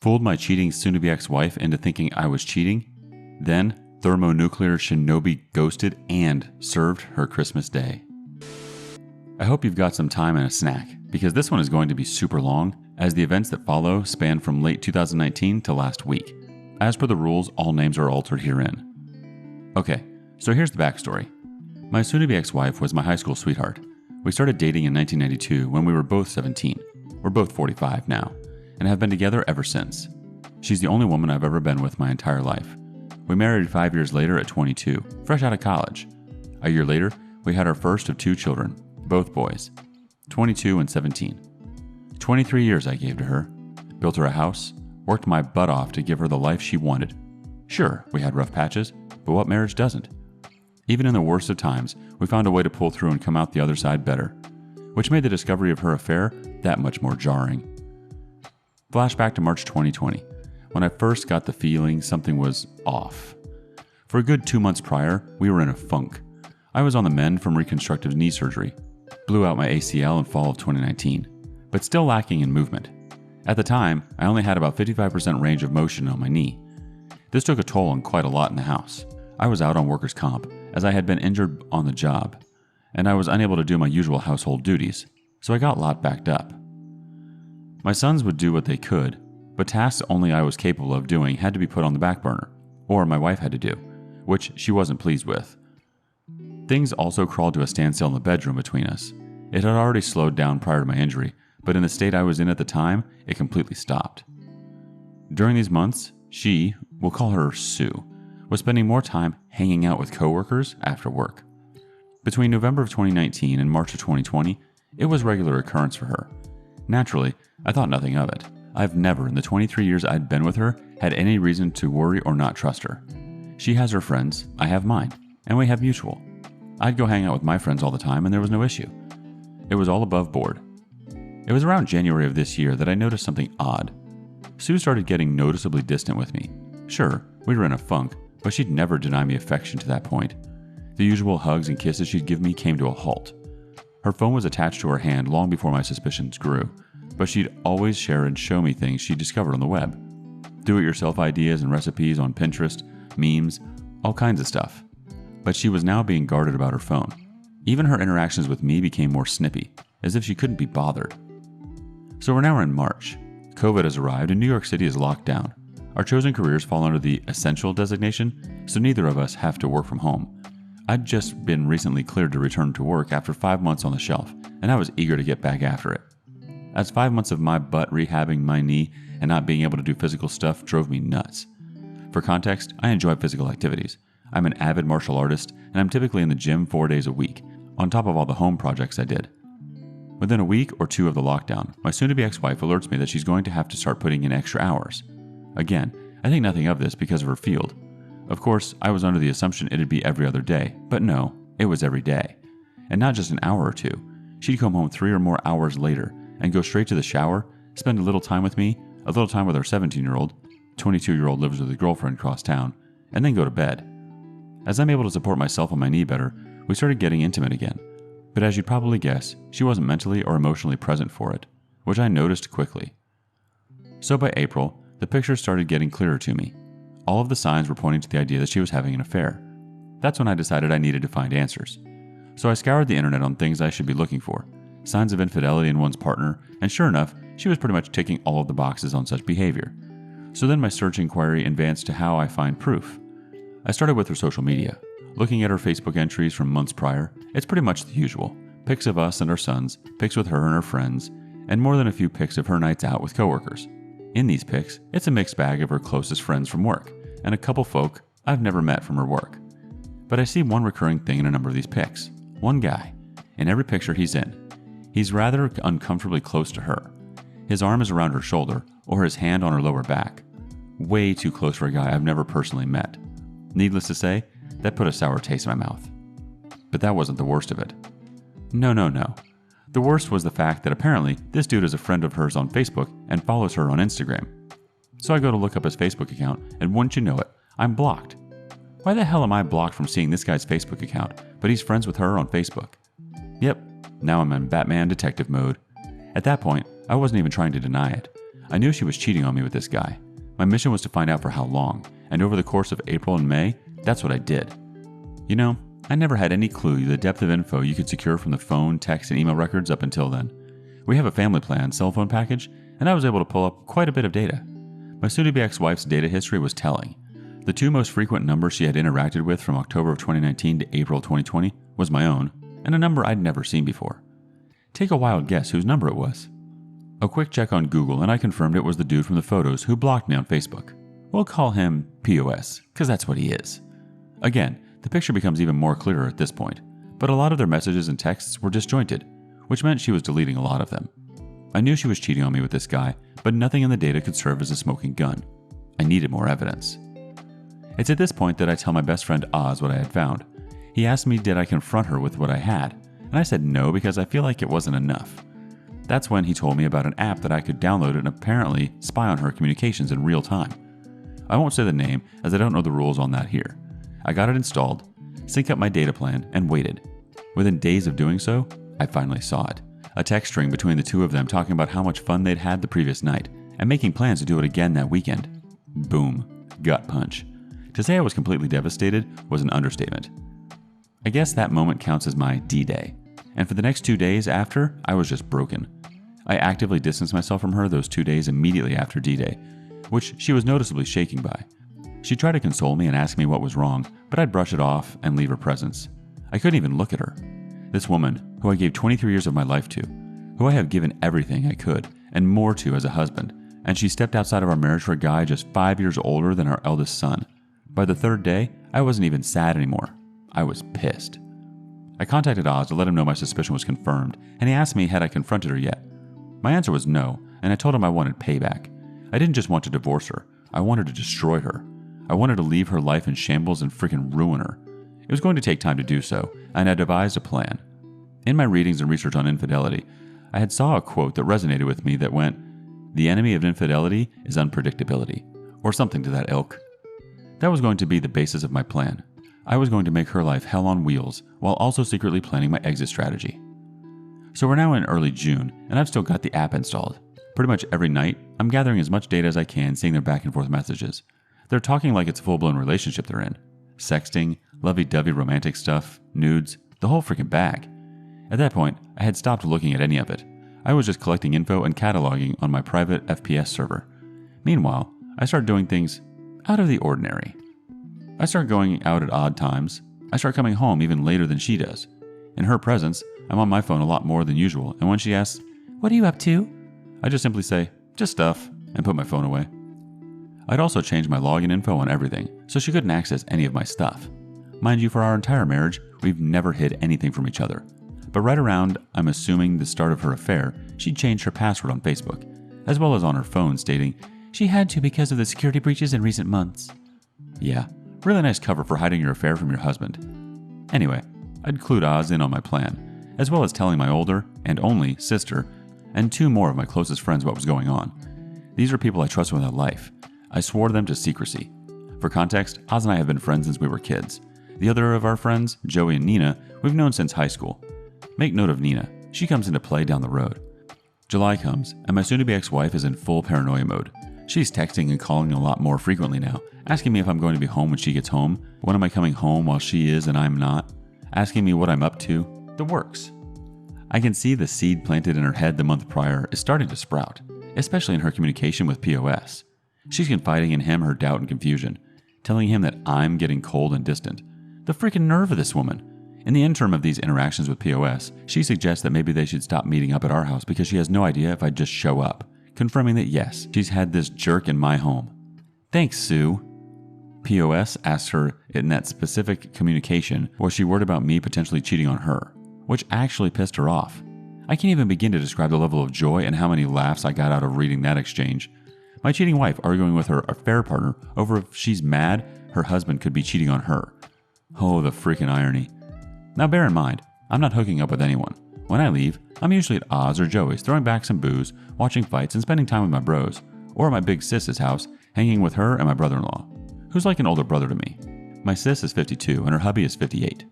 fooled my cheating soon-to-be ex-wife into thinking I was cheating, then thermonuclear shinobi ghosted and served her Christmas day. I hope you've got some time and a snack, because this one is going to be super long, as the events that follow span from late 2019 to last week. As per the rules, all names are altered herein. Okay, so here's the backstory. My soon-to-be ex-wife was my high school sweetheart. We started dating in 1992 when we were both 17. We're both 45 now, and have been together ever since. She's the only woman I've ever been with my entire life. We married 5 years later at 22, fresh out of college. A year later, we had our first of 2 children, both boys, 22 and 17. 23 years I gave to her, built her a house, worked my butt off to give her the life she wanted. Sure, we had rough patches, but what marriage doesn't? Even in the worst of times, we found a way to pull through and come out the other side better, which made the discovery of her affair that much more jarring. Flashback to March 2020, when I first got the feeling something was off. For a good 2 months prior, we were in a funk. I was on the mend from reconstructive knee surgery, blew out my ACL in fall of 2019, but still lacking in movement. At the time, I only had about 55% range of motion on my knee. This took a toll on quite a lot in the house. I was out on workers' comp, as I had been injured on the job, and I was unable to do my usual household duties, so I got a lot backed up. My sons would do what they could, but tasks only I was capable of doing had to be put on the back burner, or my wife had to do, which she wasn't pleased with. Things also crawled to a standstill in the bedroom between us. It had already slowed down prior to my injury, but in the state I was in at the time, it completely stopped. During these months, she, we'll call her Sue, was spending more time hanging out with coworkers after work. Between November of 2019 and March of 2020, it was regular occurrence for her. Naturally, I thought nothing of it. I've never, in the 23 years I'd been with her, had any reason to worry or not trust her. She has her friends, I have mine, and we have mutual. I'd go hang out with my friends all the time and there was no issue. It was all above board. It was around January of this year that I noticed something odd. Sue started getting noticeably distant with me. Sure, we were in a funk, but she'd never deny me affection to that point. The usual hugs and kisses she'd give me came to a halt. Her phone was attached to her hand long before my suspicions grew, but she'd always share and show me things she discovered on the web. Do-it-yourself ideas and recipes on Pinterest, memes, all kinds of stuff. But she was now being guarded about her phone. Even her interactions with me became more snippy, as if she couldn't be bothered. So we're now in March. COVID has arrived and New York City is locked down. Our chosen careers fall under the essential designation, so neither of us have to work from home. I'd just been recently cleared to return to work after 5 months on the shelf, and I was eager to get back after it. As 5 months of my butt rehabbing my knee and not being able to do physical stuff drove me nuts. For context, I enjoy physical activities. I'm an avid martial artist, and I'm typically in the gym 4 days a week, on top of all the home projects I did. Within a week or 2 of the lockdown, my soon-to-be ex-wife alerts me that she's going to have to start putting in extra hours. Again, I think nothing of this because of her field. Of course, I was under the assumption it'd be every other day, but no, it was every day. And not just an hour or 2. She'd come home 3 or more hours later and go straight to the shower, spend a little time with me, a little time with our 17-year-old, 22-year-old lives with a girlfriend across town, and then go to bed. As I'm able to support myself on my knee better, we started getting intimate again. But as you'd probably guess, she wasn't mentally or emotionally present for it, which I noticed quickly. So by April, the pictures started getting clearer to me. All of the signs were pointing to the idea that she was having an affair. That's when I decided I needed to find answers. So I scoured the internet on things I should be looking for, signs of infidelity in one's partner, and sure enough, she was pretty much ticking all of the boxes on such behavior. So then my search inquiry advanced to how I find proof. I started with her social media. Looking at her Facebook entries from months prior, it's pretty much the usual. Pics of us and our sons, pics with her and her friends, and more than a few pics of her nights out with coworkers. In these pics, it's a mixed bag of her closest friends from work, and a couple folk I've never met from her work. But I see one recurring thing in a number of these pics. One guy. In every picture he's in. He's rather uncomfortably close to her. His arm is around her shoulder, or his hand on her lower back. Way too close for a guy I've never personally met. Needless to say, that put a sour taste in my mouth. But that wasn't the worst of it. No. The worst was the fact that apparently this dude is a friend of hers on Facebook and follows her on Instagram. So I go to look up his Facebook account, and wouldn't you know it, I'm blocked. Why the hell am I blocked from seeing this guy's Facebook account, but he's friends with her on Facebook? Yep, now I'm in Batman detective mode. At that point, I wasn't even trying to deny it. I knew she was cheating on me with this guy. My mission was to find out for how long, and over the course of April and May, that's what I did. You know, I never had any clue the depth of info you could secure from the phone, text, and email records up until then. We have a family plan cell phone package, and I was able to pull up quite a bit of data. My soon-to-be ex-wife's data history was telling. The two most frequent numbers she had interacted with from October of 2019 to April 2020 was my own, and a number I'd never seen before. Take a wild guess whose number it was. A quick check on Google and I confirmed it was the dude from the photos who blocked me on Facebook. We'll call him POS, because that's what he is. Again, the picture becomes even more clearer at this point, but a lot of their messages and texts were disjointed, which meant she was deleting a lot of them. I knew she was cheating on me with this guy, but nothing in the data could serve as a smoking gun. I needed more evidence. It's at this point that I tell my best friend Oz what I had found. He asked me did I confront her with what I had, and I said no because I feel like it wasn't enough. That's when he told me about an app that I could download and apparently spy on her communications in real time. I won't say the name as I don't know the rules on that here. I got it installed, synced up my data plan, and waited. Within days of doing so, I finally saw it. A text string between the two of them talking about how much fun they'd had the previous night and making plans to do it again that weekend. Boom. Gut punch. To say I was completely devastated was an understatement. I guess that moment counts as my D-Day. And for the next 2 days after, I was just broken. I actively distanced myself from her those 2 days immediately after D-Day, which she was noticeably shaking by. She tried to console me and ask me what was wrong, but I'd brush it off and leave her presence. I couldn't even look at her. This woman, who I gave 23 years of my life to, who I have given everything I could and more to as a husband, and she stepped outside of our marriage for a guy just 5 years older than our eldest son. By the third day, I wasn't even sad anymore. I was pissed. I contacted Oz to let him know my suspicion was confirmed, and he asked me had I confronted her yet. My answer was no, and I told him I wanted payback. I didn't just want to divorce her, I wanted to destroy her. I wanted to leave her life in shambles and freaking ruin her. It was going to take time to do so, and I devised a plan. In my readings and research on infidelity, I had saw a quote that resonated with me that went, "The enemy of infidelity is unpredictability," or something to that ilk. That was going to be the basis of my plan. I was going to make her life hell on wheels while also secretly planning my exit strategy. So we're now in early June, and I've still got the app installed. Pretty much every night, I'm gathering as much data as I can, seeing their back and forth messages. They're talking like it's a full-blown relationship they're in. Sexting, lovey-dovey romantic stuff, nudes, the whole freaking bag. At that point, I had stopped looking at any of it. I was just collecting info and cataloging on my private FPS server. Meanwhile, I started doing things out of the ordinary. I start going out at odd times. I start coming home even later than she does. In her presence, I'm on my phone a lot more than usual, and when she asks, "What are you up to?" I just simply say, "Just stuff," and put my phone away. I'd also changed my login info on everything, so she couldn't access any of my stuff. Mind you, for our entire marriage, we've never hid anything from each other. But right around, I'm assuming, the start of her affair, she'd changed her password on Facebook, as well as on her phone, stating, "She had to because of the security breaches in recent months." Yeah, really nice cover for hiding your affair from your husband. Anyway, I'd clued Oz in on my plan, as well as telling my older, and only, sister, and 2 more of my closest friends what was going on. These are people I trust with my life. I swore them to secrecy. For context, Oz and I have been friends since we were kids. The other of our friends, Joey and Nina, we've known since high school. Make note of Nina. She comes into play down the road. July comes, and my soon-to-be ex-wife is in full paranoia mode. She's texting and calling a lot more frequently now, asking me if I'm going to be home when she gets home, when am I coming home while she is and I'm not, asking me what I'm up to, the works. I can see the seed planted in her head the month prior is starting to sprout, especially in her communication with POS. She's confiding in him her doubt and confusion, telling him that I'm getting cold and distant. The freaking nerve of this woman. In the interim of these interactions with POS, she suggests that maybe they should stop meeting up at our house because she has no idea if I'd just show up, confirming that yes, she's had this jerk in my home. Thanks, Sue. POS asked her in that specific communication was she worried about me potentially cheating on her, which actually pissed her off. I can't even begin to describe the level of joy and how many laughs I got out of reading that exchange. My cheating wife arguing with her affair partner over if she's mad her husband could be cheating on her. Oh, the freaking irony. Now bear in mind, I'm not hooking up with anyone. When I leave, I'm usually at Oz or Joey's throwing back some booze, watching fights, and spending time with my bros, or at my big sis's house, hanging with her and my brother-in-law, who's like an older brother to me. My sis is 52 and her hubby is 58.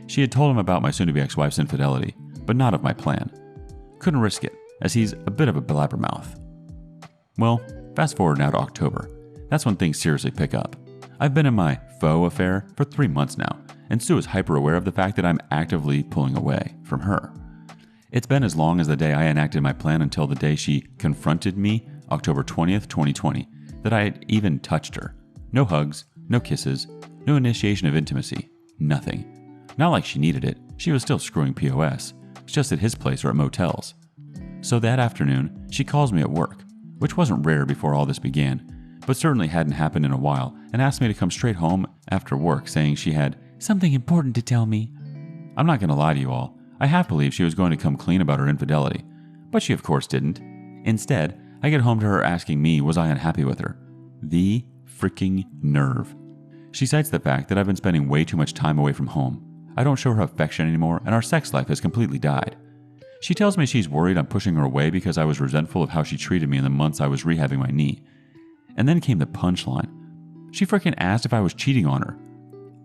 She had told him about my soon-to-be ex-wife's infidelity, but not of my plan. Couldn't risk it, as he's a bit of a blabbermouth. Well, fast forward now to October. That's when things seriously pick up. I've been in my faux affair for 3 months now, and Sue is hyper aware of the fact that I'm actively pulling away from her. It's been as long as the day I enacted my plan until the day she confronted me, October 20th, 2020, that I had even touched her. No hugs, no kisses, no initiation of intimacy, nothing. Not like she needed it, she was still screwing POS. It's just at his place or at motels. So that afternoon, she calls me at work, which wasn't rare before all this began, but certainly hadn't happened in a while, and asked me to come straight home after work, saying she had something important to tell me. I'm not going to lie to you all, I half believed she was going to come clean about her infidelity, but she of course didn't. Instead, I get home to her asking me was I unhappy with her. The freaking nerve. She cites the fact that I've been spending way too much time away from home. I don't show her affection anymore, and our sex life has completely died. She tells me she's worried I'm pushing her away because I was resentful of how she treated me in the months I was rehabbing my knee. And then came the punchline. She freaking asked if I was cheating on her.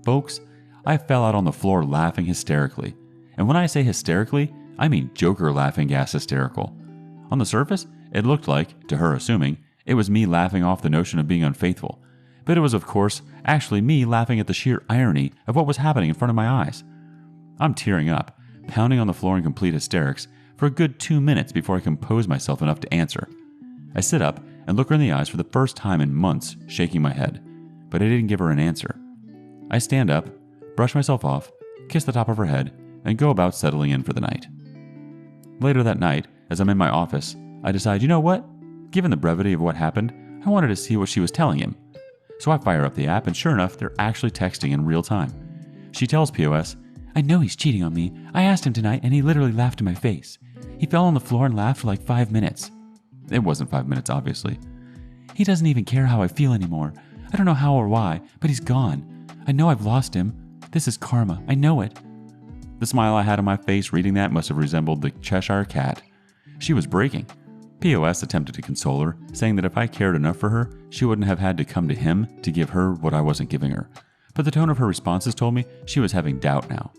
Folks, I fell out on the floor laughing hysterically. And when I say hysterically, I mean Joker laughing gas hysterical. On the surface, it looked like, to her assuming, it was me laughing off the notion of being unfaithful. But it was, of course, actually me laughing at the sheer irony of what was happening in front of my eyes. I'm tearing up, pounding on the floor in complete hysterics for a good 2 minutes before I compose myself enough to answer. I sit up and look her in the eyes for the first time in months, shaking my head, but I didn't give her an answer. I stand up, brush myself off, kiss the top of her head, and go about settling in for the night. Later that night, as I'm in my office, I decide, you know what? Given the brevity of what happened, I wanted to see what she was telling him. So I fire up the app, and sure enough, they're actually texting in real time. She tells POS, I know he's cheating on me. I asked him tonight, and he literally laughed in my face. He fell on the floor and laughed for like 5 minutes. It wasn't 5 minutes, obviously. He doesn't even care how I feel anymore. I don't know how or why, but he's gone. I know I've lost him. This is karma. I know it. The smile I had on my face reading that must have resembled the Cheshire Cat. She was breaking. POS attempted to console her, saying that if I cared enough for her, she wouldn't have had to come to him to give her what I wasn't giving her. But the tone of her responses told me she was having doubt now.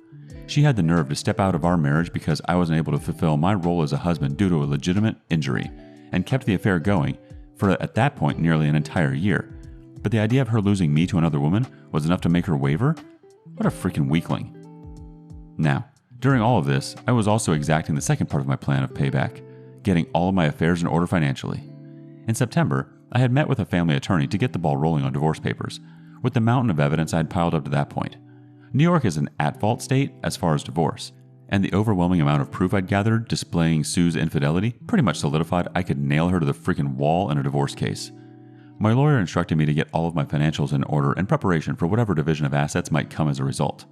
She had the nerve to step out of our marriage because I wasn't able to fulfill my role as a husband due to a legitimate injury, and kept the affair going for, at that point, nearly an entire year. But the idea of her losing me to another woman was enough to make her waver? What a freaking weakling. Now, during all of this, I was also exacting the second part of my plan of payback, getting all of my affairs in order financially. In September, I had met with a family attorney to get the ball rolling on divorce papers, with the mountain of evidence I had piled up to that point. New York is an at-fault state as far as divorce, and the overwhelming amount of proof I'd gathered displaying Sue's infidelity pretty much solidified I could nail her to the freaking wall in a divorce case. My lawyer instructed me to get all of my financials in order in preparation for whatever division of assets might come as a result.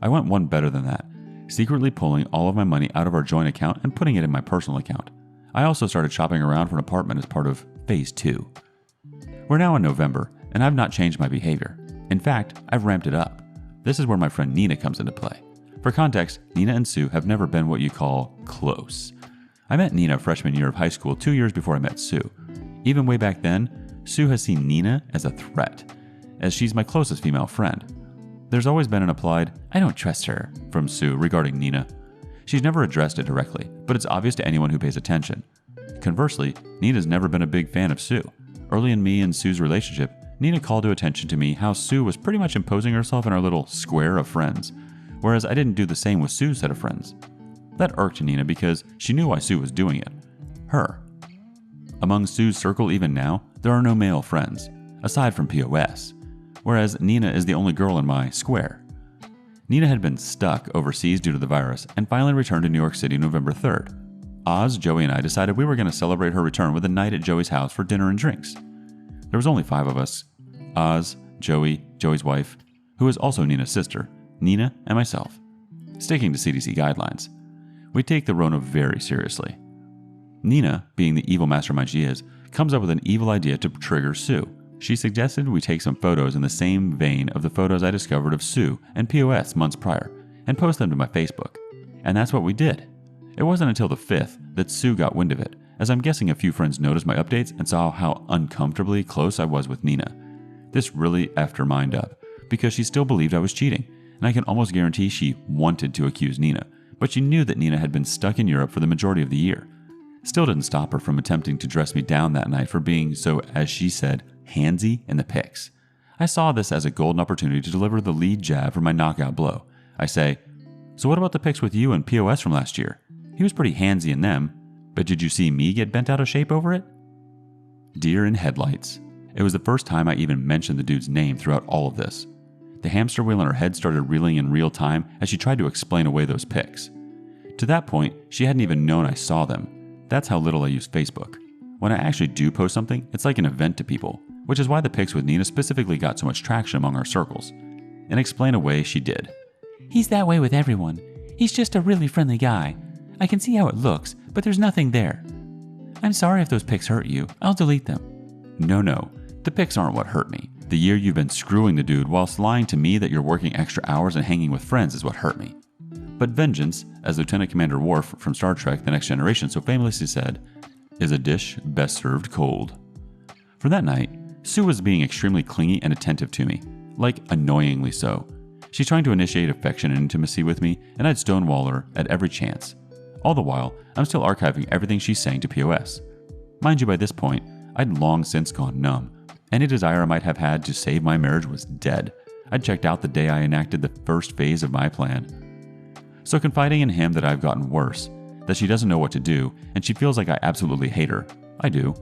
I went one better than that, secretly pulling all of my money out of our joint account and putting it in my personal account. I also started shopping around for an apartment as part of Phase 2. We're now in November, and I've not changed my behavior. In fact, I've ramped it up. This is where my friend Nina comes into play. For context, Nina and Sue have never been what you call close. I met Nina freshman year of high school 2 years before I met Sue. Even way back then, Sue has seen Nina as a threat, as she's my closest female friend. There's always been an applied, I don't trust her, from Sue regarding Nina. She's never addressed it directly, but it's obvious to anyone who pays attention. Conversely, Nina's never been a big fan of Sue. Early in me and Sue's relationship, Nina called to attention to me how Sue was pretty much imposing herself in our little square of friends, whereas I didn't do the same with Sue's set of friends. That irked Nina because she knew why Sue was doing it. Her. Among Sue's circle even now, there are no male friends, aside from POS, whereas Nina is the only girl in my square. Nina had been stuck overseas due to the virus and finally returned to New York City November 3rd. Oz, Joey, and I decided we were going to celebrate her return with a night at Joey's house for dinner and drinks. There was only 5 of us: Oz, Joey, Joey's wife, who is also Nina's sister, Nina, and myself. Sticking to CDC guidelines, we take the Rona very seriously. Nina, being the evil mastermind she is, comes up with an evil idea to trigger Sue. She suggested we take some photos in the same vein of the photos I discovered of Sue and POS months prior and post them to my Facebook. And that's what we did. It wasn't until the 5th that Sue got wind of it, as I'm guessing a few friends noticed my updates and saw how uncomfortably close I was with Nina. This really effed her mind up, because she still believed I was cheating, and I can almost guarantee she wanted to accuse Nina, but she knew that Nina had been stuck in Europe for the majority of the year. Still didn't stop her from attempting to dress me down that night for being so, as she said, handsy in the pics. I saw this as a golden opportunity to deliver the lead jab for my knockout blow. I say, "So what about the pics with you and POS from last year? He was pretty handsy in them, but did you see me get bent out of shape over it?" Deer in headlights. It was the first time I even mentioned the dude's name throughout all of this. The hamster wheel in her head started reeling in real time as she tried to explain away those pics. To that point, she hadn't even known I saw them. That's how little I use Facebook. When I actually do post something, it's like an event to people, which is why the pics with Nina specifically got so much traction among our circles. And explain away she did. "He's that way with everyone. He's just a really friendly guy. I can see how it looks, but there's nothing there. I'm sorry if those pics hurt you. I'll delete them." No. The pics aren't what hurt me. The year you've been screwing the dude whilst lying to me that you're working extra hours and hanging with friends is what hurt me. But vengeance, as Lieutenant Commander Worf from Star Trek The Next Generation so famously said, is a dish best served cold. For that night, Sue was being extremely clingy and attentive to me, like annoyingly so. She's trying to initiate affection and intimacy with me, and I'd stonewall her at every chance. All the while, I'm still archiving everything she's saying to POS. Mind you, by this point, I'd long since gone numb. Any desire I might have had to save my marriage was dead. I'd checked out the day I enacted the first phase of my plan. So confiding in him that I've gotten worse, that she doesn't know what to do, and she feels like I absolutely hate her. I do.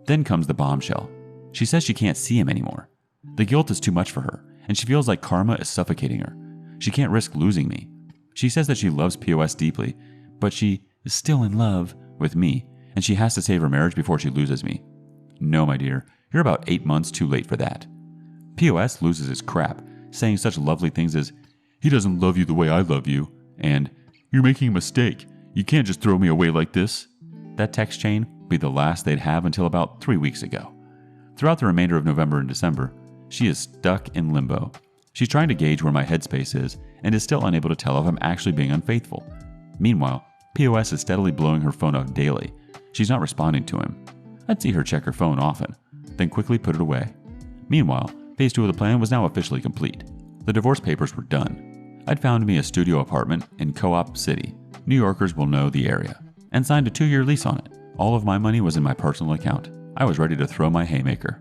Then comes the bombshell. She says she can't see him anymore. The guilt is too much for her, and she feels like karma is suffocating her. She can't risk losing me. She says that she loves POS deeply, but she is still in love with me, and she has to save her marriage before she loses me. No, my dear, you're about 8 months too late for that. POS loses his crap, saying such lovely things as, "He doesn't love you the way I love you," and "You're making a mistake. You can't just throw me away like this." That text chain would be the last they'd have until about 3 weeks ago. Throughout the remainder of November and December, she is stuck in limbo. She's trying to gauge where my headspace is and is still unable to tell if I'm actually being unfaithful. Meanwhile, POS is steadily blowing her phone up daily. She's not responding to him. I'd see her check her phone often, then quickly put it away. Meanwhile, phase 2 of the plan was now officially complete. The divorce papers were done. I'd found me a studio apartment in Co-op City. New Yorkers will know the area. And signed a 2-year lease on it. All of my money was in my personal account. I was ready to throw my haymaker.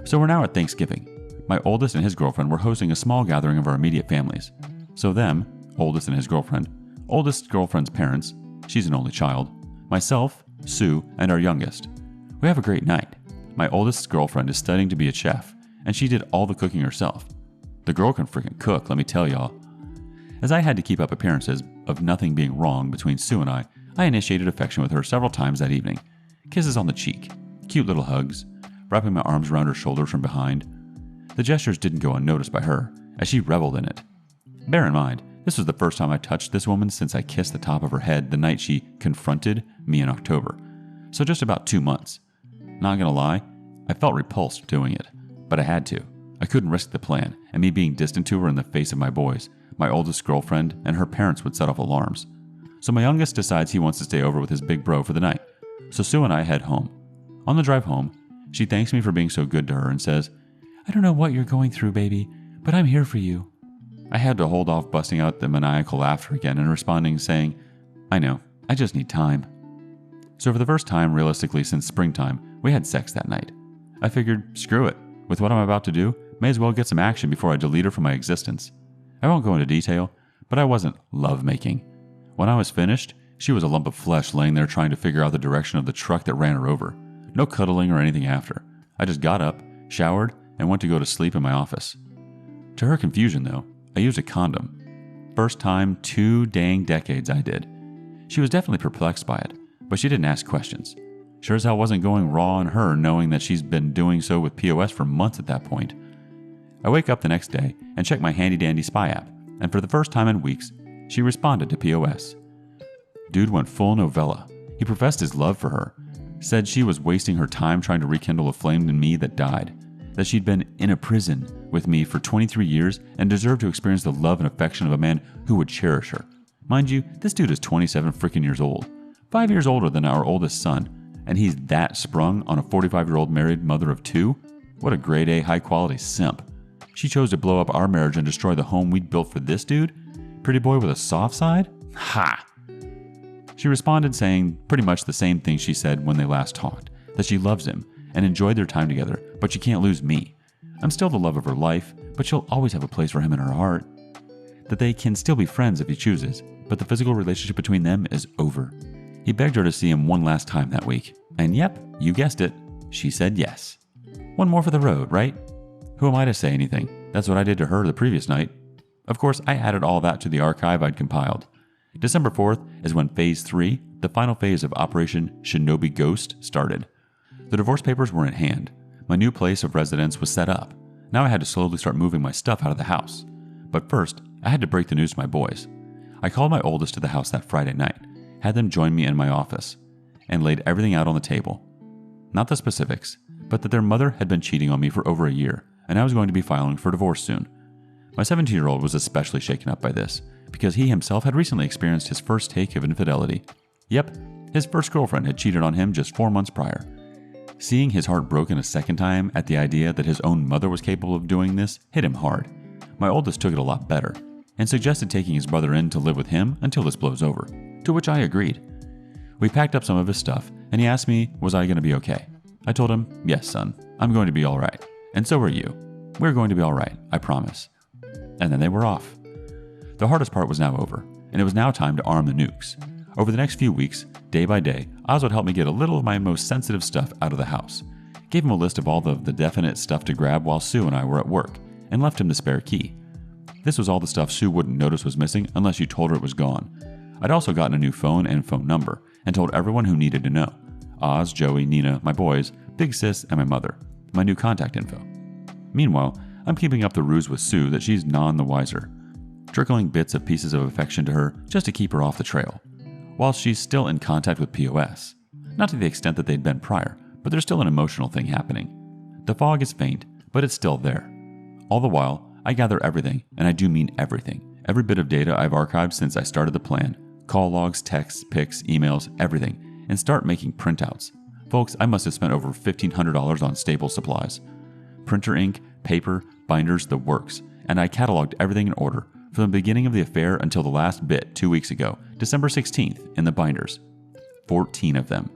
So we're now at Thanksgiving. My oldest and his girlfriend were hosting a small gathering of our immediate families. So them, oldest and his girlfriend, oldest girlfriend's parents, she's an only child, myself, Sue, and our youngest. We have a great night. My oldest girlfriend is studying to be a chef, and she did all the cooking herself. The girl can freaking cook, let me tell y'all. As I had to keep up appearances of nothing being wrong between Sue and I initiated affection with her several times that evening. Kisses on the cheek, cute little hugs, wrapping my arms around her shoulders from behind. The gestures didn't go unnoticed by her, as she reveled in it. Bear in mind, this was the first time I touched this woman since I kissed the top of her head the night she confronted me in October, so just about 2 months. Not gonna lie, I felt repulsed doing it, but I had to. I couldn't risk the plan, and me being distant to her in the face of my boys, my oldest girlfriend, and her parents would set off alarms. So my youngest decides he wants to stay over with his big bro for the night, so Sue and I head home. On the drive home, she thanks me for being so good to her and says, "I don't know what you're going through, baby, but I'm here for you." I had to hold off busting out the maniacal laughter again and responding saying, "I know, I just need time." So for the first time realistically since springtime, we had sex that night. I figured, screw it, with what I'm about to do, may as well get some action before I delete her from my existence. I won't go into detail, but I wasn't lovemaking. When I was finished, she was a lump of flesh laying there trying to figure out the direction of the truck that ran her over. No cuddling or anything after. I just got up, showered, and went to go to sleep in my office. To her confusion though, I used a condom. First time 2 dang decades I did. She was definitely perplexed by it, but she didn't ask questions. Sure as hell wasn't going raw on her knowing that she's been doing so with POS for months at that point. I wake up the next day and check my handy dandy spy app, and for the first time in weeks, she responded to POS. Dude went full novella. He professed his love for her, said she was wasting her time trying to rekindle a flame in me that died, that she'd been in a prison with me for 23 years and deserved to experience the love and affection of a man who would cherish her. Mind you, this dude is 27 freaking years old, 5 years older than our oldest son, and he's that sprung on a 45-year-old married mother of 2? What a grade A high-quality simp. She chose to blow up our marriage and destroy the home we'd built for this dude? Pretty boy with a soft side? Ha! She responded saying pretty much the same thing she said when they last talked, that she loves him and enjoyed their time together, but she can't lose me. I'm still the love of her life, but she'll always have a place for him in her heart. That they can still be friends if he chooses, but the physical relationship between them is over. He begged her to see him one last time that week, and yep, you guessed it, she said yes. One more for the road, right? Who am I to say anything? That's what I did to her the previous night. Of course, I added all that to the archive I'd compiled. December 4th is when Phase 3, the final phase of Operation Shinobi Ghost, started. The divorce papers were in hand. My new place of residence was set up. Now I had to slowly start moving my stuff out of the house. But first, I had to break the news to my boys. I called my oldest to the house that Friday night, had them join me in my office, and laid everything out on the table. Not the specifics, but that their mother had been cheating on me for over a year, and I was going to be filing for divorce soon. My 17-year-old was especially shaken up by this, because he himself had recently experienced his first take of infidelity. Yep, his first girlfriend had cheated on him just 4 months prior. Seeing his heart broken a second time at the idea that his own mother was capable of doing this hit him hard. My oldest took it a lot better, and suggested taking his brother in to live with him until this blows over, to which I agreed. We packed up some of his stuff, and he asked me, was I going to be okay? I told him, yes, son, I'm going to be alright, and so are you. We're going to be alright, I promise. And then they were off. The hardest part was now over, and it was now time to arm the nukes. Over the next few weeks, day by day, Oz would help me get a little of my most sensitive stuff out of the house. Gave him a list of all the definite stuff to grab while Sue and I were at work, and left him the spare key. This was all the stuff Sue wouldn't notice was missing unless you told her it was gone. I'd also gotten a new phone and phone number, and told everyone who needed to know. Oz, Joey, Nina, my boys, Big Sis, and my mother. My new contact info. Meanwhile, I'm keeping up the ruse with Sue that she's none the wiser, trickling bits of pieces of affection to her just to keep her off the trail, while she's still in contact with POS. Not to the extent that they'd been prior, but there's still an emotional thing happening. The fog is faint, but it's still there. All the while, I gather everything, and I do mean everything. Every bit of data I've archived since I started the plan. Call logs, texts, pics, emails, everything, and start making printouts. Folks, I must have spent over $1,500 on staple supplies. Printer ink, paper, binders, the works, and I cataloged everything in order, from the beginning of the affair until the last bit 2 weeks ago, December 16th, in the binders. 14 of them.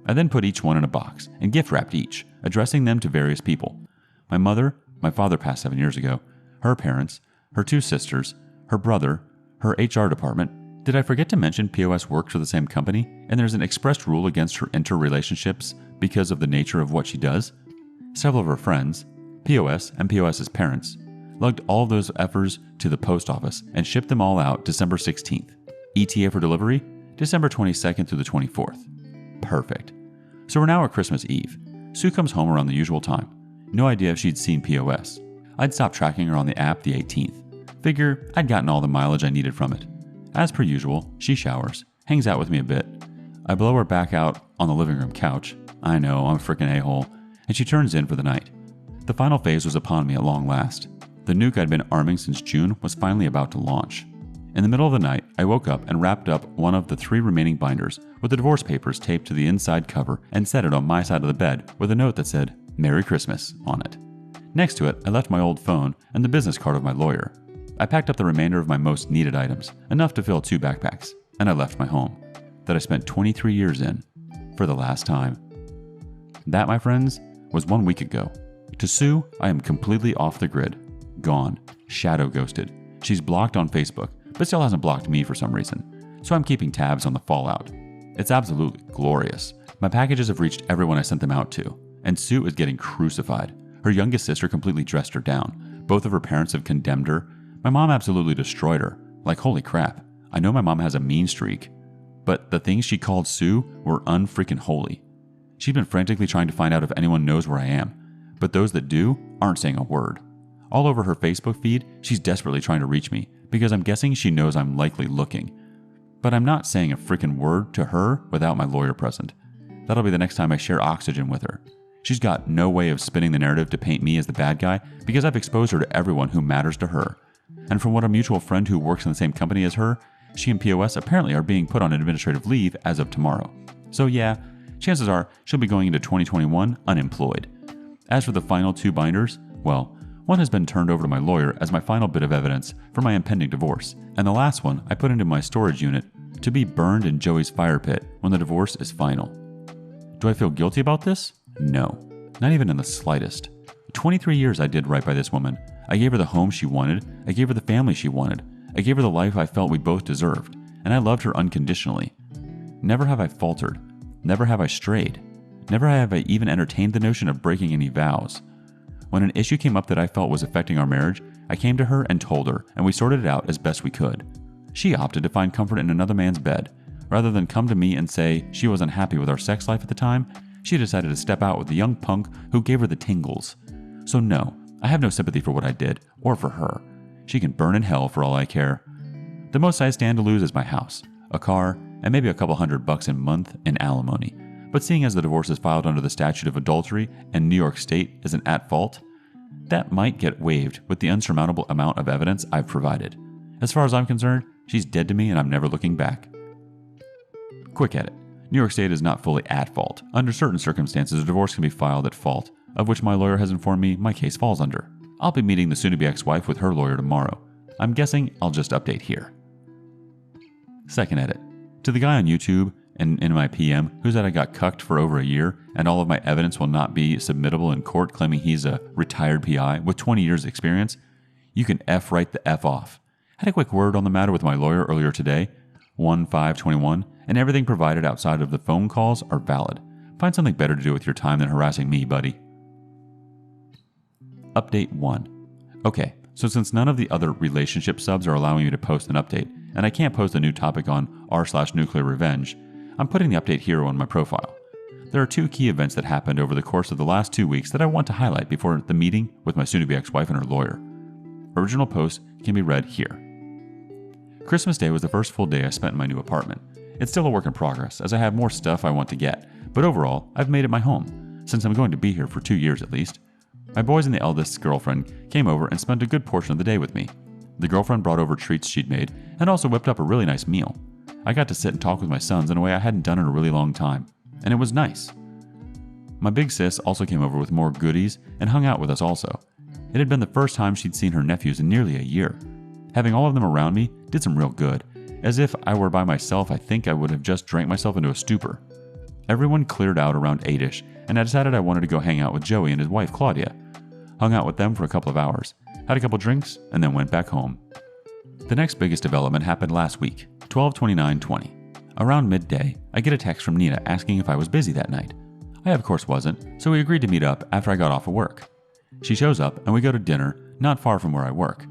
I then put each one in a box, and gift-wrapped each, addressing them to various people. My mother, my father passed 7 years ago, her parents, her 2 sisters, her brother, her HR department. Did I forget to mention POS works for the same company, and there's an expressed rule against her interrelationships because of the nature of what she does? Several of her friends, POS and POS's parents, lugged all those efforts to the post office and shipped them all out December 16th. ETA for delivery, December 22nd through the 24th. Perfect. So we're now at Christmas Eve. Sue comes home around the usual time. No idea if she'd seen POS. I'd stopped tracking her on the app the 18th. Figure I'd gotten all the mileage I needed from it. As per usual, she showers, hangs out with me a bit. I blow her back out on the living room couch. I know, I'm a frickin' a-hole. And she turns in for the night. The final phase was upon me at long last. The nuke I'd been arming since June was finally about to launch. In the middle of the night, I woke up and wrapped up one of the 3 remaining binders with the divorce papers taped to the inside cover and set it on my side of the bed with a note that said, "Merry Christmas," on it. Next to it, I left my old phone and the business card of my lawyer. I packed up the remainder of my most needed items, enough to fill 2 backpacks, and I left my home, that I spent 23 years in, for the last time. That, my friends, was 1 week ago. To Sue, I am completely off the grid. Gone. Shadow ghosted. She's blocked on Facebook, but still hasn't blocked me for some reason, so I'm keeping tabs on the fallout. It's absolutely glorious. My packages have reached everyone I sent them out to, and Sue is getting crucified. Her youngest sister completely dressed her down. Both of her parents have condemned her. My mom absolutely destroyed her. Like, holy crap. I know my mom has a mean streak, but the things she called Sue were unfreaking holy. She's been frantically trying to find out if anyone knows where I am, but those that do aren't saying a word. All over her Facebook feed, she's desperately trying to reach me because I'm guessing she knows I'm likely looking. But I'm not saying a freaking word to her without my lawyer present. That'll be the next time I share oxygen with her. She's got no way of spinning the narrative to paint me as the bad guy because I've exposed her to everyone who matters to her. And from what a mutual friend who works in the same company as her, she and POS apparently are being put on administrative leave as of tomorrow. So yeah, chances are she'll be going into 2021 unemployed. As for the final 2 binders, well, one has been turned over to my lawyer as my final bit of evidence for my impending divorce, and the last one I put into my storage unit to be burned in Joey's fire pit when the divorce is final. Do I feel guilty about this? No, not even in the slightest. 23 years I did right by this woman. I gave her the home she wanted, I gave her the family she wanted, I gave her the life I felt we both deserved, and I loved her unconditionally. Never have I faltered, never have I strayed, never have I even entertained the notion of breaking any vows. When an issue came up that I felt was affecting our marriage, I came to her and told her, and we sorted it out as best we could. She opted to find comfort in another man's bed. Rather than come to me and say she was unhappy with our sex life at the time, she decided to step out with the young punk who gave her the tingles. So no, I have no sympathy for what I did, or for her. She can burn in hell for all I care. The most I stand to lose is my house, a car, and maybe a couple $100 a month in alimony. But seeing as the divorce is filed under the statute of adultery and New York State isn't at fault, that might get waived with the unsurmountable amount of evidence I've provided. As far as I'm concerned, she's dead to me and I'm never looking back. Quick edit. New York State is not fully at fault. Under certain circumstances, a divorce can be filed at fault, of which my lawyer has informed me my case falls under. I'll be meeting the soon-to-be ex-wife with her lawyer tomorrow. I'm guessing I'll just update here. Second edit. To the guy on YouTube and in my PM who said I got cucked for over a year and all of my evidence will not be submittable in court claiming he's a retired PI with 20 years experience, you can F right the F off. Had a quick word on the matter with my lawyer earlier today, 1/5/21, and everything provided outside of the phone calls are valid. Find something better to do with your time than harassing me, buddy. Update 1. Okay, so since none of the other relationship subs are allowing me to post an update, and I can't post a new topic on r/nuclear revenge, I'm putting the update here on my profile. There are 2 key events that happened over the course of the last 2 weeks that I want to highlight before the meeting with my soon-to-be ex-wife and her lawyer. Original post can be read here. Christmas Day was the first full day I spent in my new apartment. It's still a work in progress, as I have more stuff I want to get, but overall, I've made it my home, since I'm going to be here for 2 years at least. My boys and the eldest's girlfriend came over and spent a good portion of the day with me. The girlfriend brought over treats she'd made, and also whipped up a really nice meal. I got to sit and talk with my sons in a way I hadn't done in a really long time, and it was nice. My big sis also came over with more goodies and hung out with us also. It had been the first time she'd seen her nephews in nearly a year. Having all of them around me did some real good. As if I were by myself, I think I would have just drank myself into a stupor. Everyone cleared out around 8ish, and I decided I wanted to go hang out with Joey and his wife Claudia. Hung out with them for a couple of hours, had a couple drinks, and then went back home. The next biggest development happened last week, 12/29/20. Around midday, I get a text from Nina asking if I was busy that night. I of course wasn't, so we agreed to meet up after I got off of work. She shows up and we go to dinner not far from where I work.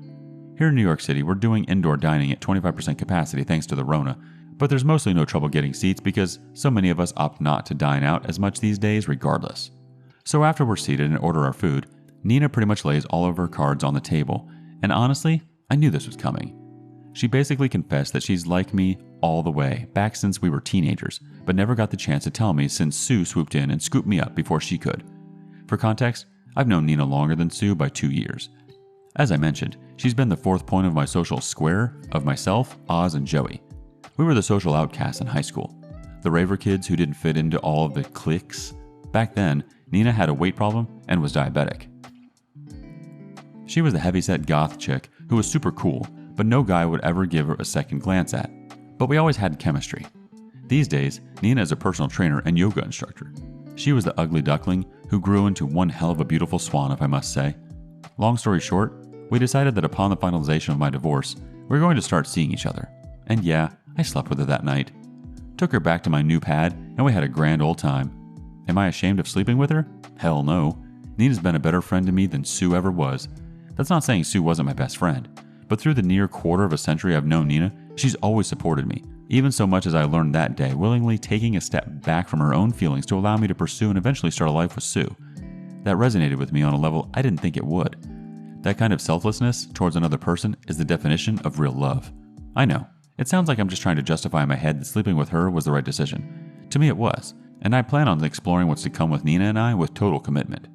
Here in New York City, we're doing indoor dining at 25% capacity thanks to the Rona, but there's mostly no trouble getting seats because so many of us opt not to dine out as much these days regardless. So after we're seated and order our food, Nina pretty much lays all of her cards on the table, and honestly, I knew this was coming. She basically confessed that she's like me all the way, back since we were teenagers, but never got the chance to tell me since Sue swooped in and scooped me up before she could. For context, I've known Nina longer than Sue by 2 years. As I mentioned, she's been the 4th point of my social square of myself, Oz, and Joey. We were the social outcasts in high school, the raver kids who didn't fit into all of the cliques. Back then, Nina had a weight problem and was diabetic. She was the heavyset goth chick who was super cool, but no guy would ever give her a second glance at. But we always had chemistry. These days, Nina is a personal trainer and yoga instructor. She was the ugly duckling who grew into one hell of a beautiful swan, if I must say. Long story short, we decided that upon the finalization of my divorce, we were going to start seeing each other. And yeah, I slept with her that night. Took her back to my new pad, and we had a grand old time. Am I ashamed of sleeping with her? Hell no. Nina's been a better friend to me than Sue ever was. That's not saying Sue wasn't my best friend, but through the near quarter of a century I've known Nina, she's always supported me, even so much as I learned that day, willingly taking a step back from her own feelings to allow me to pursue and eventually start a life with Sue. That resonated with me on a level I didn't think it would. That kind of selflessness towards another person is the definition of real love. I know, it sounds like I'm just trying to justify in my head that sleeping with her was the right decision. To me it was, and I plan on exploring what's to come with Nina and I with total commitment.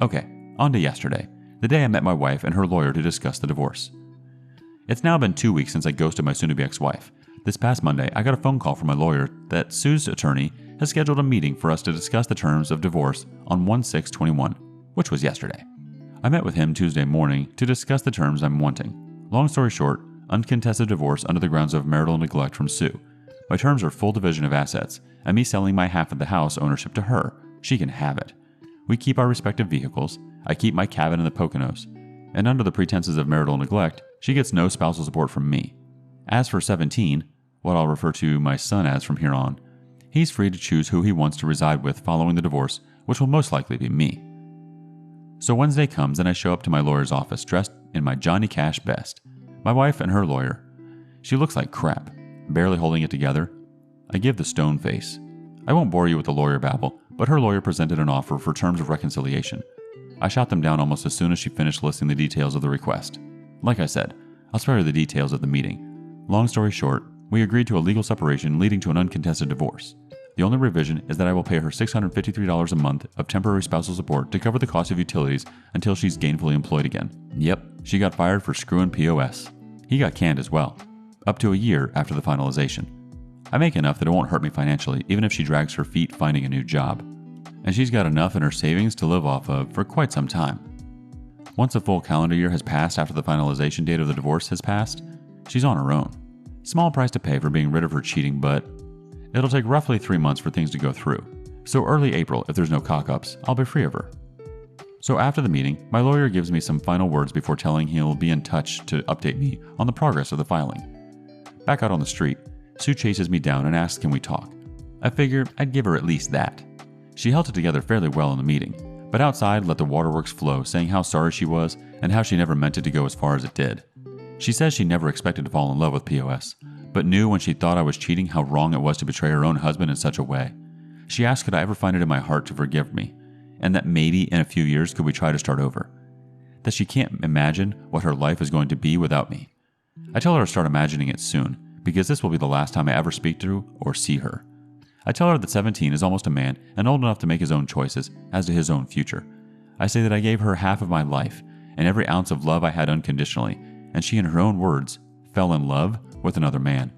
Okay, on to yesterday, the day I met my wife and her lawyer to discuss the divorce. It's now been 2 weeks since I ghosted my soon-to-be ex-wife. This past Monday, I got a phone call from my lawyer that Sue's attorney has scheduled a meeting for us to discuss the terms of divorce on 1/6/21, which was yesterday. I met with him Tuesday morning to discuss the terms I'm wanting. Long story short, uncontested divorce under the grounds of marital neglect from Sue, My terms are full division of assets, and me selling my half of the house ownership to her. She can have it. We keep our respective vehicles. I keep my cabin in the Poconos. And under the pretenses of marital neglect, she gets no spousal support from me. As for 17, what I'll refer to my son as from here on, he's free to choose who he wants to reside with following the divorce, which will most likely be me. So Wednesday comes and I show up to my lawyer's office dressed in my Johnny Cash best. My wife and her lawyer. She looks like crap, barely holding it together. I give the stone face. I won't bore you with the lawyer babble, but her lawyer presented an offer for terms of reconciliation. I shot them down almost as soon as she finished listing the details of the request. Like I said, I'll spare you the details of the meeting. Long story short, we agreed to a legal separation leading to an uncontested divorce. The only revision is that I will pay her $653 a month of temporary spousal support to cover the cost of utilities until she's gainfully employed again. Yep, she got fired for screwing POS. He got canned as well, up to a year after the finalization. I make enough that it won't hurt me financially, even if she drags her feet finding a new job. And she's got enough in her savings to live off of for quite some time. Once a full calendar year has passed after the finalization date of the divorce has passed, she's on her own. Small price to pay for being rid of her cheating, but it'll take roughly 3 months for things to go through. So early April, if there's no cock-ups, I'll be free of her. So after the meeting, my lawyer gives me some final words before telling he'll be in touch to update me on the progress of the filing. Back out on the street, Sue chases me down and asks can we talk. I figure I'd give her at least that. She held it together fairly well in the meeting, but outside let the waterworks flow, saying how sorry she was and how she never meant it to go as far as it did. She says she never expected to fall in love with POS, but knew when she thought I was cheating how wrong it was to betray her own husband in such a way. She asked could I ever find it in my heart to forgive me, and that maybe in a few years could we try to start over. That she can't imagine what her life is going to be without me. I tell her to start imagining it soon, because this will be the last time I ever speak to or see her. I tell her that 17 is almost a man and old enough to make his own choices as to his own future. I say that I gave her half of my life and every ounce of love I had unconditionally, and she, in her own words, fell in love with another man.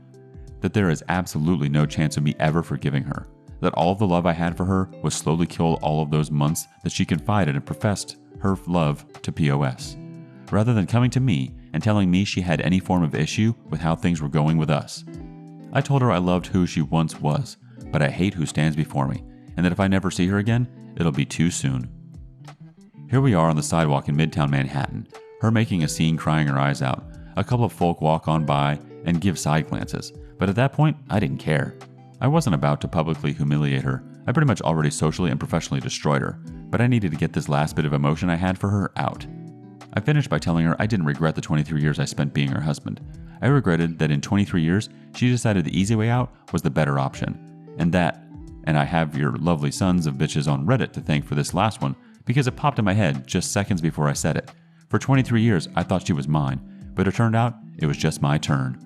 That there is absolutely no chance of me ever forgiving her. That all of the love I had for her was slowly killed all of those months that she confided and professed her love to POS. Rather than coming to me and telling me she had any form of issue with how things were going with us. I told her I loved who she once was, but I hate who stands before me, and that if I never see her again, it'll be too soon. Here we are on the sidewalk in Midtown Manhattan, her making a scene crying her eyes out. A couple of folk walk on by and give side glances, but at that point, I didn't care. I wasn't about to publicly humiliate her. I pretty much already socially and professionally destroyed her, but I needed to get this last bit of emotion I had for her out. I finished by telling her I didn't regret the 23 years I spent being her husband. I regretted that in 23 years, she decided the easy way out was the better option. And I have your lovely sons of bitches on Reddit to thank for this last one, because it popped in my head just seconds before I said it. For 23 years, I thought she was mine, but it turned out it was just my turn.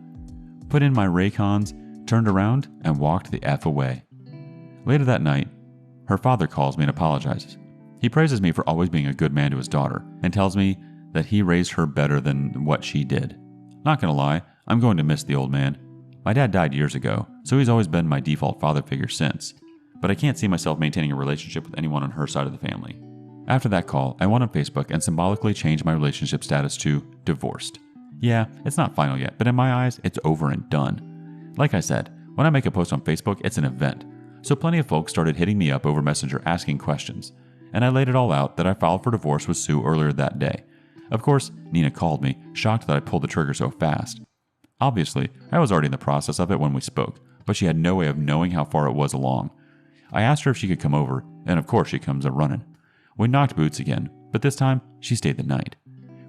Put in my Raycons, turned around, and walked the F away. Later that night, her father calls me and apologizes. He praises me for always being a good man to his daughter, and tells me that he raised her better than what she did. Not gonna lie, I'm going to miss the old man. My dad died years ago, so he's always been my default father figure since, but I can't see myself maintaining a relationship with anyone on her side of the family. After that call, I went on Facebook and symbolically changed my relationship status to divorced. Yeah, it's not final yet, but in my eyes, it's over and done. Like I said, when I make a post on Facebook, it's an event, so plenty of folks started hitting me up over Messenger asking questions, and I laid it all out that I filed for divorce with Sue earlier that day. Of course, Nina called me, shocked that I pulled the trigger so fast. Obviously, I was already in the process of it when we spoke, but she had no way of knowing how far it was along. I asked her if she could come over, and of course she comes a-running. We knocked boots again, but this time, she stayed the night.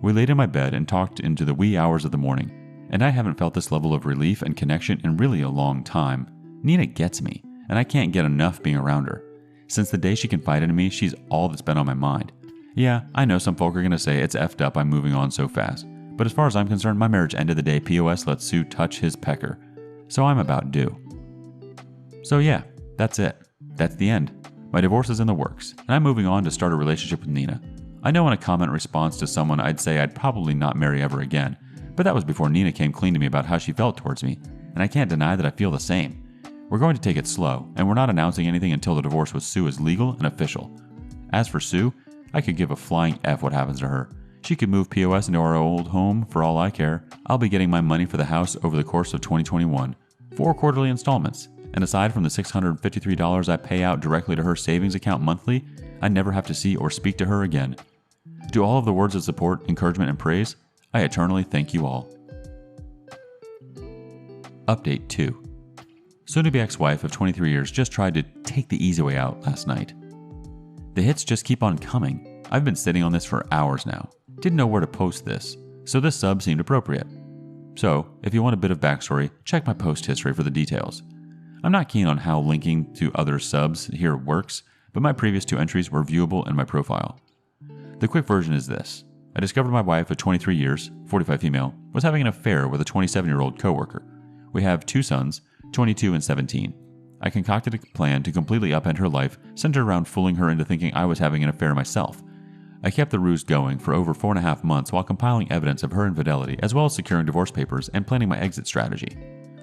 We laid in my bed and talked into the wee hours of the morning, and I haven't felt this level of relief and connection in really a long time. Nina gets me, and I can't get enough being around her. Since the day she confided in me, she's all that's been on my mind. Yeah, I know some folk are going to say it's effed up I'm moving on so fast, but as far as I'm concerned, my marriage ended the day POS let Sue touch his pecker, so I'm about due. So yeah, that's it. That's the end. My divorce is in the works, and I'm moving on to start a relationship with Nina. I know in a comment response to someone I'd say I'd probably not marry ever again, but that was before Nina came clean to me about how she felt towards me, and I can't deny that I feel the same. We're going to take it slow, and we're not announcing anything until the divorce with Sue is legal and official. As for Sue, I could give a flying F what happens to her. She could move POS into our old home for all I care. I'll be getting my money for the house over the course of 2021. 4 quarterly installments, and aside from the $653 I pay out directly to her savings account monthly, I never have to see or speak to her again. To all of the words of support, encouragement, and praise, I eternally thank you all. Update 2. Soon-to-be ex-wife of 23 years just tried to take the easy way out last night. The hits just keep on coming. I've been sitting on this for hours now. Didn't know where to post this, so this sub seemed appropriate. So, if you want a bit of backstory, check my post history for the details. I'm not keen on how linking to other subs here works, but my previous 2 entries were viewable in my profile. The quick version is this. I discovered my wife of 23 years, 45 female, was having an affair with a 27-year-old coworker. We have 2 sons, 22 and 17. I concocted a plan to completely upend her life, centered around fooling her into thinking I was having an affair myself. I kept the ruse going for over 4.5 months while compiling evidence of her infidelity, as well as securing divorce papers and planning my exit strategy.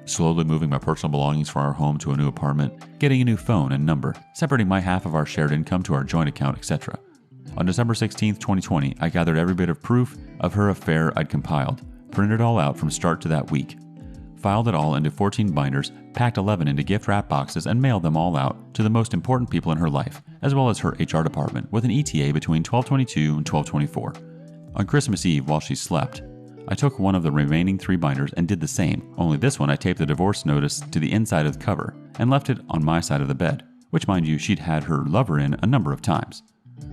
Slowly moving my personal belongings from our home to a new apartment, getting a new phone and number, separating my half of our shared income to our joint account, etc. On December 16, 2020, I gathered every bit of proof of her affair I'd compiled, printed it all out from start to that week, filed it all into 14 binders, packed 11 into gift wrap boxes, and mailed them all out to the most important people in her life, as well as her HR department, with an ETA between 12/22 and 12/24. On Christmas Eve, while she slept, I took one of the remaining 3 binders and did the same, only this one I taped the divorce notice to the inside of the cover and left it on my side of the bed, which mind you she'd had her lover in a number of times,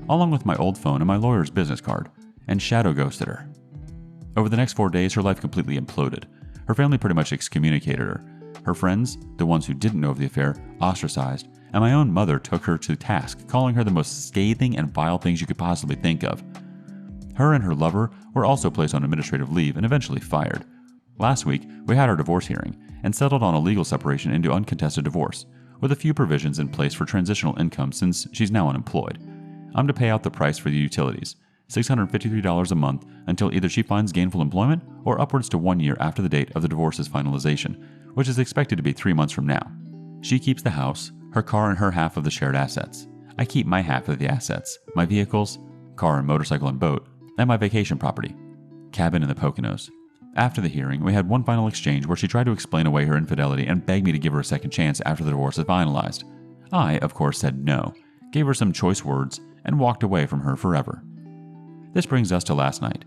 along with my old phone and my lawyer's business card, and shadow ghosted her. Over the next 4 days, her life completely imploded. Her family pretty much excommunicated her. Her friends, the ones who didn't know of the affair, ostracized, and my own mother took her to task, calling her the most scathing and vile things you could possibly think of. Her and her lover were also placed on administrative leave and eventually fired. Last week, we had our divorce hearing and settled on a legal separation into uncontested divorce, with a few provisions in place for transitional income since she's now unemployed. I'm to pay out the price for the utilities, $653 a month, until either she finds gainful employment or upwards to 1 year after the date of the divorce's finalization, which is expected to be 3 months from now. She keeps the house, her car, and her half of the shared assets. I keep my half of the assets, my vehicles, car and motorcycle and boat, and my vacation property, cabin in the Poconos. After the hearing, we had one final exchange where she tried to explain away her infidelity and begged me to give her a second chance after the divorce is finalized. I, of course, said no, gave her some choice words, and walked away from her forever. This brings us to last night.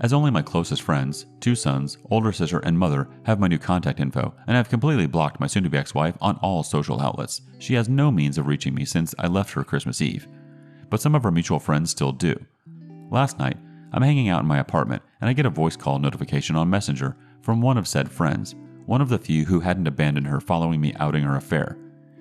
As only my closest friends, 2 sons, older sister, and mother have my new contact info, and I've completely blocked my soon-to-be ex-wife on all social outlets. She has no means of reaching me since I left her Christmas Eve. But some of our mutual friends still do. Last night, I'm hanging out in my apartment, and I get a voice call notification on Messenger from one of said friends, one of the few who hadn't abandoned her following me outing her affair.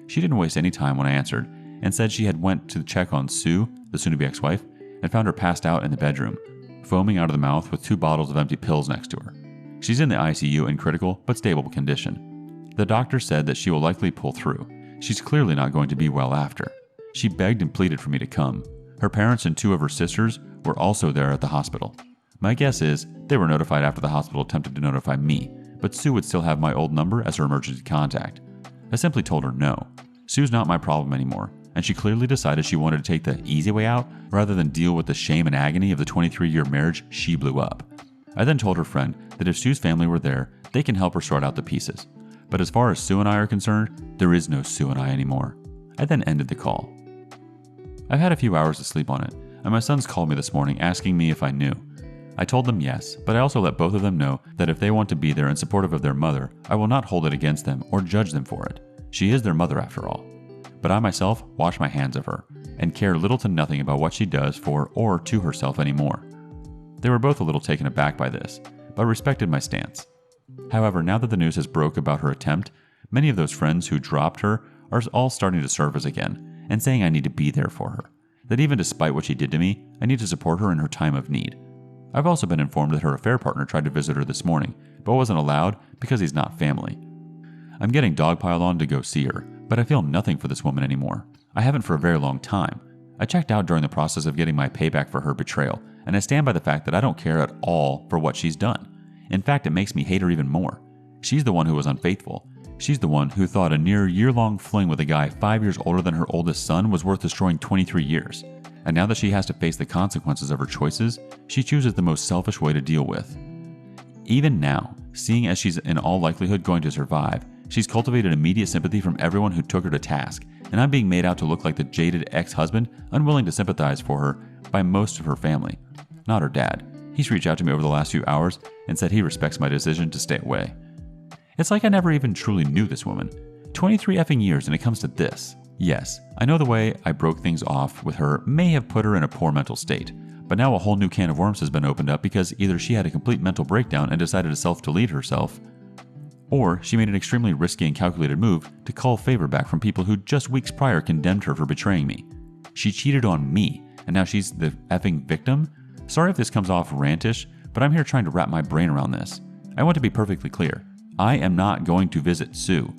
She didn't waste any time when I answered, and said she had went to check on Sue, the soon-to-be ex-wife, and found her passed out in the bedroom, foaming out of the mouth with 2 bottles of empty pills next to her. She's in the ICU in critical but stable condition. The doctor said that she will likely pull through. She's clearly not going to be well after. She begged and pleaded for me to come. Her parents and 2 of her sisters were also there at the hospital. My guess is they were notified after the hospital attempted to notify me, but Sue would still have my old number as her emergency contact. I simply told her no. Sue's not my problem anymore, and she clearly decided she wanted to take the easy way out rather than deal with the shame and agony of the 23-year marriage she blew up. I then told her friend that if Sue's family were there, they can help her sort out the pieces. But as far as Sue and I are concerned, there is no Sue and I anymore. I then ended the call. I've had a few hours to sleep on it, and my sons called me this morning asking me if I knew. I told them yes, but I also let both of them know that if they want to be there and supportive of their mother, I will not hold it against them or judge them for it. She is their mother after all. But I myself wash my hands of her, and care little to nothing about what she does for or to herself anymore. They were both a little taken aback by this, but respected my stance. However, now that the news has broke about her attempt, many of those friends who dropped her are all starting to surface again, and saying I need to be there for her. That even despite what she did to me, I need to support her in her time of need. I've also been informed that her affair partner tried to visit her this morning, but wasn't allowed because he's not family. I'm getting dogpiled on to go see her, but I feel nothing for this woman anymore. I haven't for a very long time. I checked out during the process of getting my payback for her betrayal, and I stand by the fact that I don't care at all for what she's done. In fact, it makes me hate her even more. She's the one who was unfaithful. She's the one who thought a near year-long fling with a guy 5 years older than her oldest son was worth destroying 23 years. And now that she has to face the consequences of her choices, she chooses the most selfish way to deal with. Even now, seeing as she's in all likelihood going to survive, She's cultivated immediate sympathy from everyone who took her to task, and I'm being made out to look like the jaded ex-husband unwilling to sympathize for her by most of her family. Not her dad. He's reached out to me over the last few hours and said he respects my decision to stay away. It's like I never even truly knew this woman. 23 effing years and it comes to this. Yes, I know the way I broke things off with her may have put her in a poor mental state, but now a whole new can of worms has been opened up because either she had a complete mental breakdown and decided to self-delete herself, or she made an extremely risky and calculated move to call favor back from people who just weeks prior condemned her for betraying me. She cheated on me, and now she's the effing victim? Sorry if this comes off rantish, but I'm here trying to wrap my brain around this. I want to be perfectly clear. I am not going to visit Sue.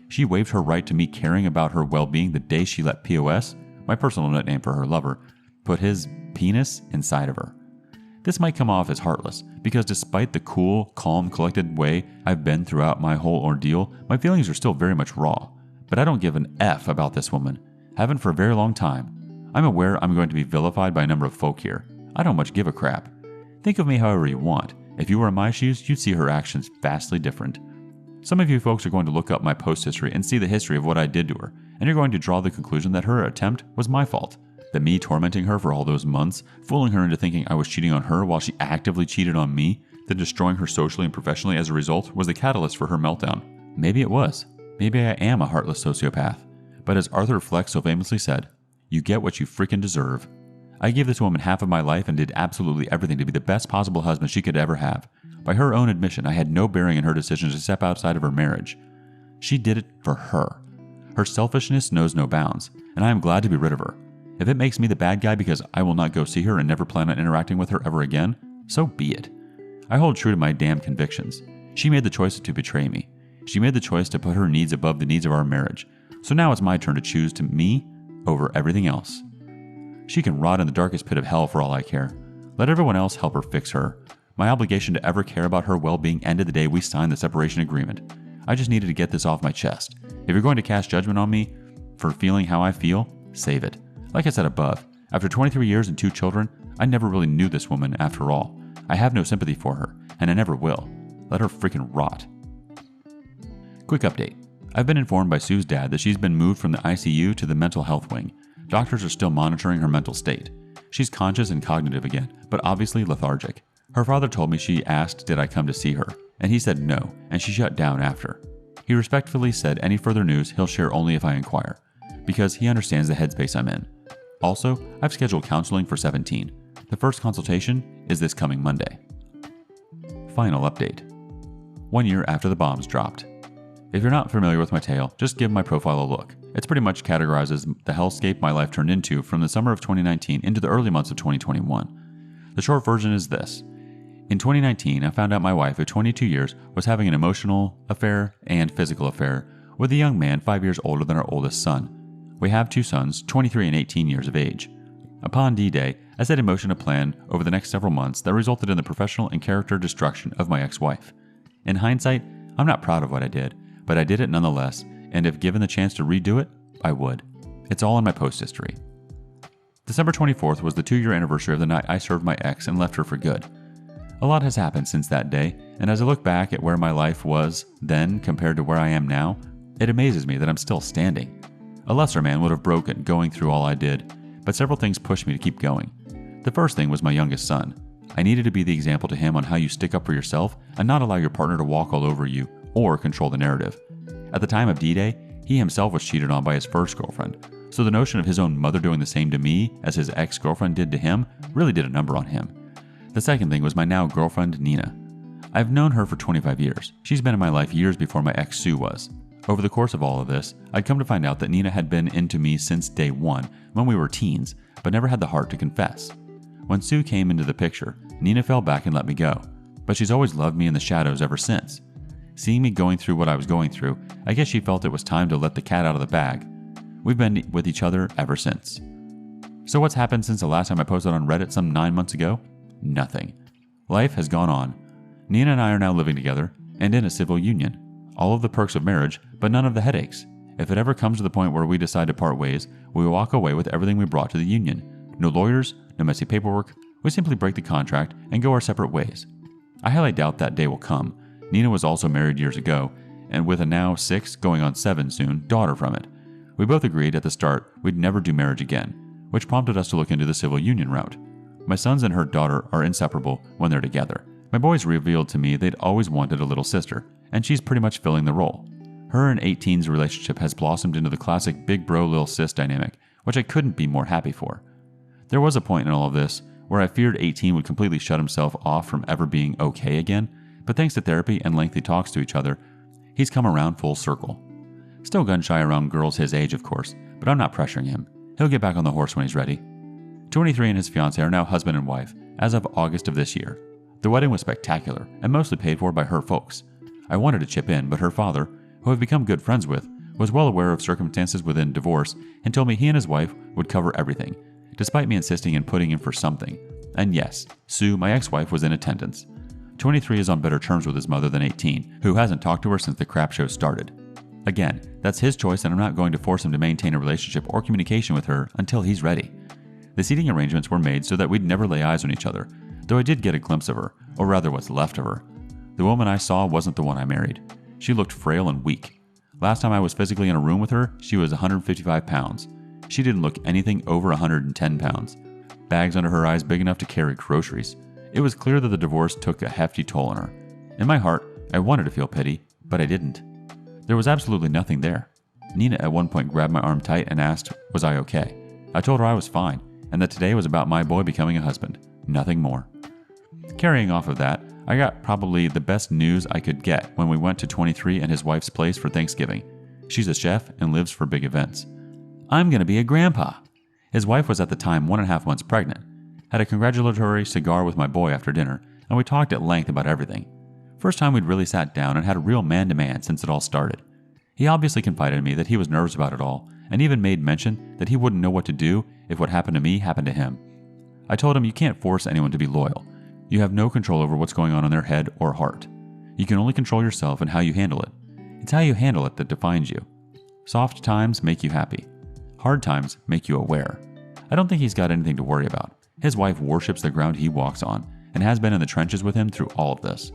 She waived her right to me caring about her well-being the day she let POS, my personal nickname for her lover, put his penis inside of her. This might come off as heartless, because despite the cool, calm, collected way I've been throughout my whole ordeal, my feelings are still very much raw. But I don't give an F about this woman. Haven't for a very long time. I'm aware I'm going to be vilified by a number of folk here. I don't much give a crap. Think of me however you want. If you were in my shoes, you'd see her actions vastly different. Some of you folks are going to look up my post history and see the history of what I did to her, and you're going to draw the conclusion that her attempt was my fault. That me tormenting her for all those months, fooling her into thinking I was cheating on her while she actively cheated on me, then destroying her socially and professionally as a result was the catalyst for her meltdown. Maybe it was. Maybe I am a heartless sociopath. But as Arthur Fleck so famously said, you get what you freaking deserve. I gave this woman half of my life and did absolutely everything to be the best possible husband she could ever have. By her own admission, I had no bearing in her decision to step outside of her marriage. She did it for her. Her selfishness knows no bounds, and I am glad to be rid of her. If it makes me the bad guy because I will not go see her and never plan on interacting with her ever again, so be it. I hold true to my damn convictions. She made the choice to betray me. She made the choice to put her needs above the needs of our marriage. So now it's my turn to choose to me over everything else. She can rot in the darkest pit of hell for all I care. Let everyone else help her fix her. My obligation to ever care about her well-being ended the day we signed the separation agreement. I just needed to get this off my chest. If you're going to cast judgment on me for feeling how I feel, save it. Like I said above, after 23 years and 2 children, I never really knew this woman after all. I have no sympathy for her, and I never will. Let her freaking rot. Quick update. I've been informed by Sue's dad that she's been moved from the ICU to the mental health wing. Doctors are still monitoring her mental state. She's conscious and cognitive again, but obviously lethargic. Her father told me she asked did I come to see her, and he said no, and she shut down after. He respectfully said any further news he'll share only if I inquire, because he understands the headspace I'm in. Also, I've scheduled counseling for 17. The first consultation is this coming Monday. Final update. 1 year after the bombs dropped. If you're not familiar with my tale, just give my profile a look. It's pretty much categorized as the hellscape my life turned into from the summer of 2019 into the early months of 2021. The short version is this. In 2019, I found out my wife of 22 years was having an emotional affair and physical affair with a young man 5 years older than our oldest son. We have 2 sons, 23 and 18 years of age. Upon D-Day, I set in motion a plan over the next several months that resulted in the professional and character destruction of my ex-wife. In hindsight, I'm not proud of what I did, but I did it nonetheless, and if given the chance to redo it, I would. It's all in my post history. December 24th was the 2-year anniversary of the night I served my ex and left her for good. A lot has happened since that day, and as I look back at where my life was then compared to where I am now, it amazes me that I'm still standing. A lesser man would have broken going through all I did, but several things pushed me to keep going. The first thing was my youngest son. I needed to be the example to him on how you stick up for yourself and not allow your partner to walk all over you or control the narrative. At the time of D-Day, he himself was cheated on by his first girlfriend, so the notion of his own mother doing the same to me as his ex-girlfriend did to him really did a number on him. The second thing was my now girlfriend, Nina. I've known her for 25 years. She's been in my life years before my ex Sue was. Over the course of all of this, I'd come to find out that Nina had been into me since day one, when we were teens, but never had the heart to confess. When Sue came into the picture, Nina fell back and let me go, but she's always loved me in the shadows ever since. Seeing me going through what I was going through, I guess she felt it was time to let the cat out of the bag. We've been with each other ever since. So what's happened since the last time I posted on Reddit some 9 months ago? Nothing. Life has gone on. Nina and I are now living together, and in a civil union. All of the perks of marriage, but none of the headaches. If it ever comes to the point where we decide to part ways, we walk away with everything we brought to the union. No lawyers, no messy paperwork, we simply break the contract and go our separate ways. I highly doubt that day will come. Nina was also married years ago, and with a now 6, going on 7 soon, daughter from it. We both agreed at the start we'd never do marriage again, which prompted us to look into the civil union route. My sons and her daughter are inseparable when they're together. My boys revealed to me they'd always wanted a little sister, and she's pretty much filling the role. Her and 18's relationship has blossomed into the classic big bro little sis dynamic, which I couldn't be more happy for. There was a point in all of this where I feared 18 would completely shut himself off from ever being okay again, but thanks to therapy and lengthy talks to each other, he's come around full circle. Still gun-shy around girls his age, of course, but I'm not pressuring him. He'll get back on the horse when he's ready. 23 and his fiancée are now husband and wife as of August of this year. The wedding was spectacular and mostly paid for by her folks. I wanted to chip in, but her father, who I've become good friends with, was well aware of circumstances within divorce and told me he and his wife would cover everything, despite me insisting in putting in for something. And yes, Sue, my ex-wife, was in attendance. 23 is on better terms with his mother than 18, who hasn't talked to her since the crap show started. Again, that's his choice and I'm not going to force him to maintain a relationship or communication with her until he's ready. The seating arrangements were made so that we'd never lay eyes on each other, though I did get a glimpse of her, or rather what's left of her. The woman I saw wasn't the one I married. She looked frail and weak. Last time I was physically in a room with her, she was 155 pounds. She didn't look anything over 110 pounds. Bags under her eyes big enough to carry groceries. It was clear that the divorce took a hefty toll on her. In my heart, I wanted to feel pity, but I didn't. There was absolutely nothing there. Nina at one point grabbed my arm tight and asked, was I okay? I told her I was fine, and that today was about my boy becoming a husband. Nothing more. Carrying off of that, I got probably the best news I could get when we went to 23 and his wife's place for Thanksgiving. She's a chef and lives for big events. I'm going to be a grandpa. His wife was at the time 1.5 months pregnant. Had a congratulatory cigar with my boy after dinner, and we talked at length about everything. First time we'd really sat down and had a real man-to-man since it all started. He obviously confided in me that he was nervous about it all, and even made mention that he wouldn't know what to do if what happened to me happened to him. I told him you can't force anyone to be loyal. You have no control over what's going on in their head or heart. You can only control yourself and how you handle it. It's how you handle it that defines you. Soft times make you happy. Hard times make you aware. I don't think he's got anything to worry about. His wife worships the ground he walks on and has been in the trenches with him through all of this.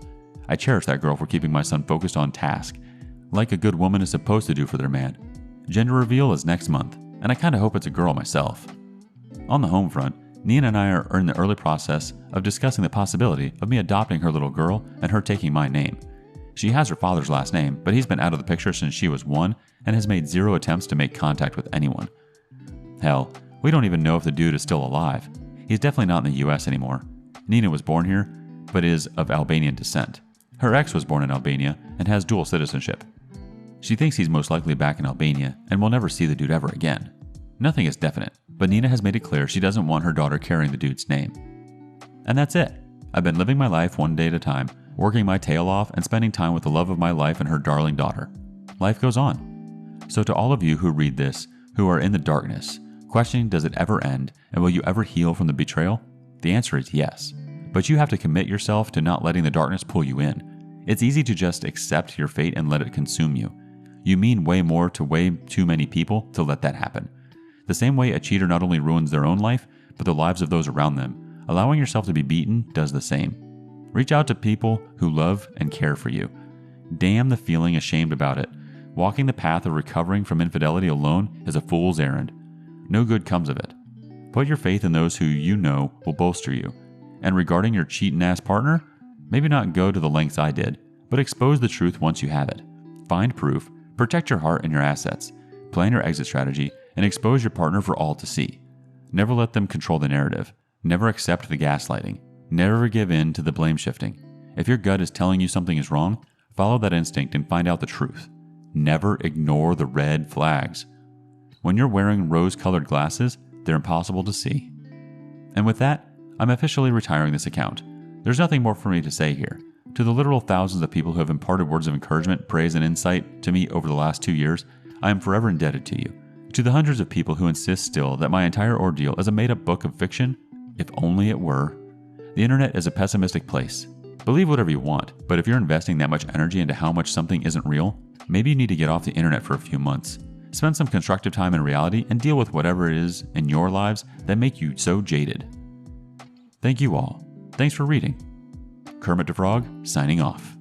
I cherish that girl for keeping my son focused on task, like a good woman is supposed to do for their man. Gender reveal is next month, and I kind of hope it's a girl myself. On the home front, Nina and I are in the early process of discussing the possibility of me adopting her little girl and her taking my name. She has her father's last name, but he's been out of the picture since she was 1 and has made 0 attempts to make contact with anyone. Hell, we don't even know if the dude is still alive. He's definitely not in the US anymore. Nina was born here, but is of Albanian descent. Her ex was born in Albania and has dual citizenship. She thinks he's most likely back in Albania and will never see the dude ever again. Nothing is definite, but Nina has made it clear she doesn't want her daughter carrying the dude's name. And that's it. I've been living my life one day at a time, working my tail off and spending time with the love of my life and her darling daughter. Life goes on. So to all of you who read this, who are in the darkness, questioning does it ever end and will you ever heal from the betrayal? The answer is yes. But you have to commit yourself to not letting the darkness pull you in. It's easy to just accept your fate and let it consume you. You mean way more to way too many people to let that happen. The same way a cheater not only ruins their own life, but the lives of those around them, allowing yourself to be beaten does the same. Reach out to people who love and care for you. Damn the feeling ashamed about it. Walking the path of recovering from infidelity alone is a fool's errand. No good comes of it. Put your faith in those who you know will bolster you. And regarding your cheating-ass partner, maybe not go to the lengths I did, but expose the truth once you have it. Find proof, protect your heart and your assets, plan your exit strategy, and expose your partner for all to see. Never let them control the narrative. Never accept the gaslighting. Never give in to the blame shifting. If your gut is telling you something is wrong, follow that instinct and find out the truth. Never ignore the red flags. When you're wearing rose-colored glasses, they're impossible to see. And with that, I'm officially retiring this account. There's nothing more for me to say here. To the literal thousands of people who have imparted words of encouragement, praise, and insight to me over the last 2 years, I am forever indebted to you. To the hundreds of people who insist still that my entire ordeal is a made-up book of fiction, if only it were. The internet is a pessimistic place. Believe whatever you want, but if you're investing that much energy into how much something isn't real, maybe you need to get off the internet for a few months. Spend some constructive time in reality and deal with whatever it is in your lives that make you so jaded. Thank you all. Thanks for reading. Kermit the Frog, signing off.